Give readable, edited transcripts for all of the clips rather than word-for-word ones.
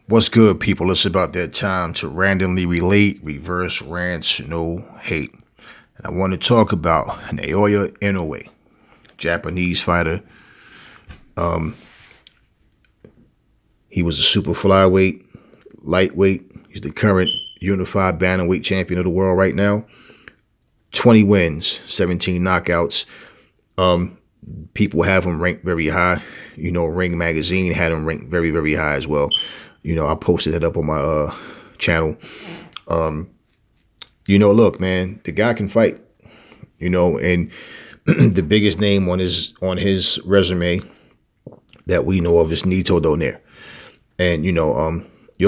What's good, people? It's about that time to randomly relate, reverse rants, no hate. And I want to talk about Naoya Inoue, Japanese fighter. Um, he was a super flyweight, lightweight. He's the current unified bantamweight champion of the world right now. 20 wins, 17 knockouts. Um, People have him ranked very high. Ring Magazine had him ranked very, very high as well. I posted it up on my channel. Um, Look, man, the guy can fight. And the biggest name on his resume that we know of is Nito Donaire. And you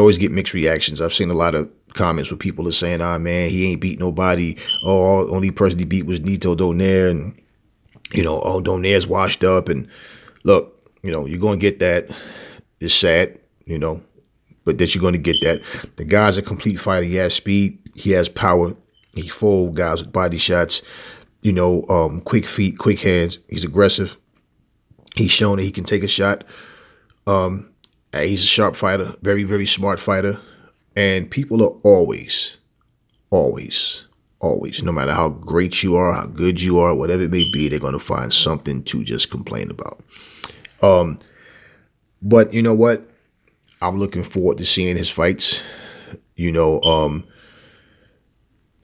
always get mixed reactions. I've seen a lot of comments where people are saying, "Ah, man, he ain't beat nobody. Oh, only person he beat was Nito Donaire," and oh, Donaire's washed up. And look, you're gonna get that. It's sad, but that you're gonna get that. The guy's a complete fighter. He has speed. He has power. He fold guys with body shots. Quick feet, quick hands. He's aggressive. He's shown that he can take a shot. Um, he's a sharp fighter, very, very smart fighter. And people are always, no matter how great you are, how good you are, whatever it may be, they're going to find something to just complain about. Um, but you know what? I'm looking forward to seeing his fights. You know, um,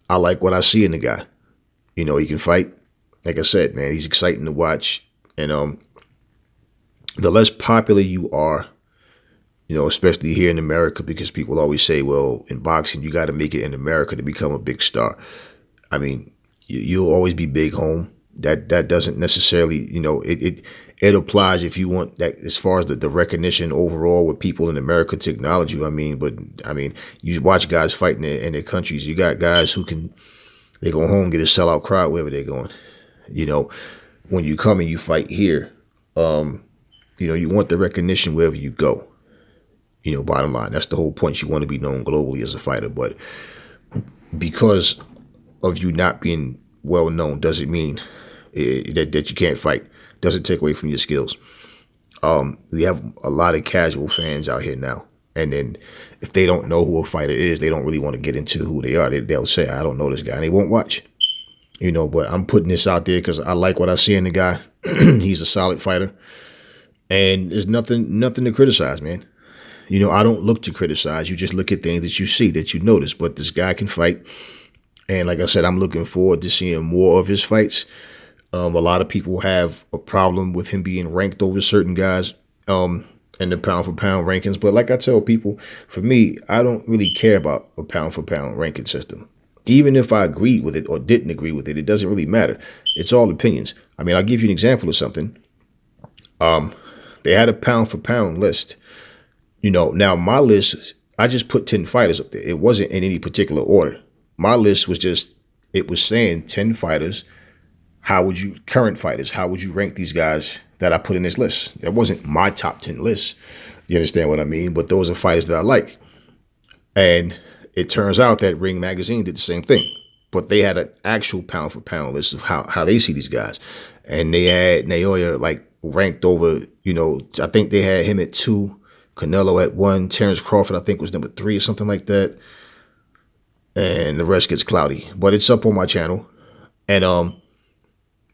I like what I see in the guy. He can fight. Like I said, man, he's exciting to watch. And the less popular you are, especially here in America, because people always say, well, in boxing, you got to make it in America to become a big star. I mean, you'll always be big home. That doesn't necessarily, it applies if you want that as far as the recognition overall with people in America to acknowledge you. But you watch guys fighting in their countries. You got guys who they go home, get a sellout crowd wherever they're going. You know, when you come and you fight here, you want the recognition wherever you go. Bottom line, that's the whole point. You want to be known globally as a fighter, but because of you not being well known doesn't mean that you can't fight. Doesn't take away from your skills. We have a lot of casual fans out here now, and then if they don't know who a fighter is, they don't really want to get into who they are. They'll say, "I don't know this guy," and they won't watch. But I'm putting this out there because I like what I see in the guy. He's a solid fighter, and there's nothing to criticize, man. I don't look to criticize. You just look at things that you see, that you notice. But this guy can fight. And like I said, I'm looking forward to seeing more of his fights. A lot of people have a problem with him being ranked over certain guys in the pound for pound rankings. But like I tell people, for me, I don't really care about a pound for pound ranking system. Even if I agreed with it or didn't agree with it, it doesn't really matter. It's all opinions. I'll give you an example of something. They had a pound for pound list. Now my list, I just put 10 fighters up there. It wasn't in any particular order. My list was it was saying 10 fighters. Current fighters, how would you rank these guys that I put in this list? That wasn't my top 10 list. You understand what I mean? But those are fighters that I like. And it turns out that Ring Magazine did the same thing. But they had an actual pound for pound list of how they see these guys. And they had Naoya ranked over, I think they had him at 2. Canelo at 1, Terrence Crawford, I think, was number 3 or something like that. And the rest gets cloudy. But it's up on my channel. And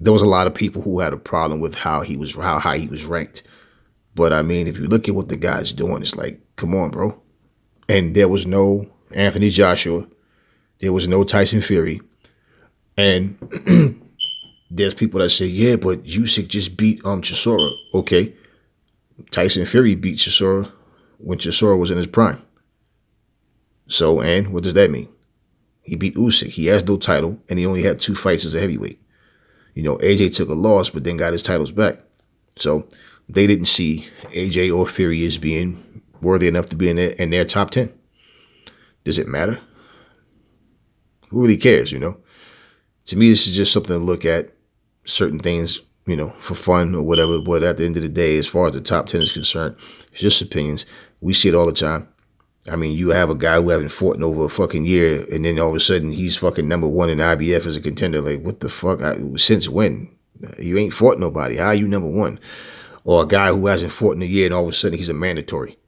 there was a lot of people who had a problem with how high he was ranked. But if you look at what the guy's doing, it's like, come on, bro. And there was no Anthony Joshua. There was no Tyson Fury. And there's people that say, yeah, but Usyk just beat Chisora. Okay. Tyson Fury beat Chisora when Chisora was in his prime. So, and what does that mean? He beat Usyk. He has no title, and he only had 2 fights as a heavyweight. AJ took a loss, but then got his titles back. So they didn't see AJ or Fury as being worthy enough to be in their top 10. Does it matter? Who really cares, To me, this is just something to look at. Certain things, for fun or whatever. But at the end of the day, as far as the top 10 is concerned, it's just opinions. We see it all the time. You have a guy who haven't fought in over a fucking year, and then all of a sudden he's fucking number 1 in IBF as a contender. Like, what the fuck? Since when? You ain't fought nobody. How are you number 1? Or a guy who hasn't fought in a year, and all of a sudden he's a mandatory.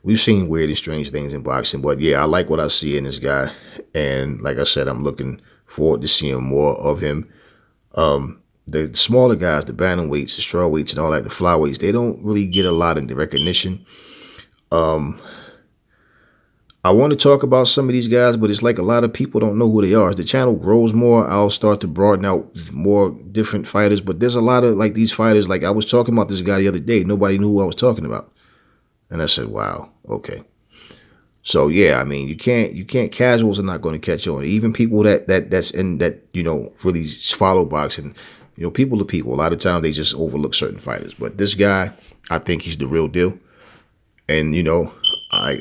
we've seen weird and strange things in boxing. But yeah, I like what I see in this guy. And like I said, I'm looking forward to seeing more of him. The smaller guys, the bantamweights, the strawweights, and all that, the flyweights, they don't really get a lot of the recognition. I want to talk about some of these guys, but it's like a lot of people don't know who they are. As the channel grows more, I'll start to broaden out more different fighters. But there's a lot of like these fighters. Like I was talking about this guy the other day. Nobody knew who I was talking about. And I said, wow, okay. So yeah, I mean, you can't casuals are not going to catch on. Even people that's in that, really follow boxing, people to people. A lot of times they just overlook certain fighters. But this guy, I think he's the real deal. And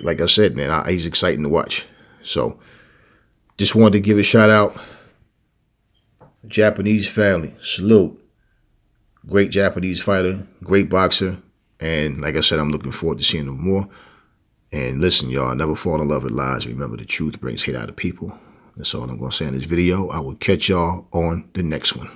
like I said, man, he's exciting to watch. So just wanted to give a shout out. Japanese family, salute. Great Japanese fighter, great boxer. And like I said, I'm looking forward to seeing him more. And listen, y'all, never fall in love with lies. Remember, the truth brings hate out of people. That's all I'm going to say in this video. I will catch y'all on the next one.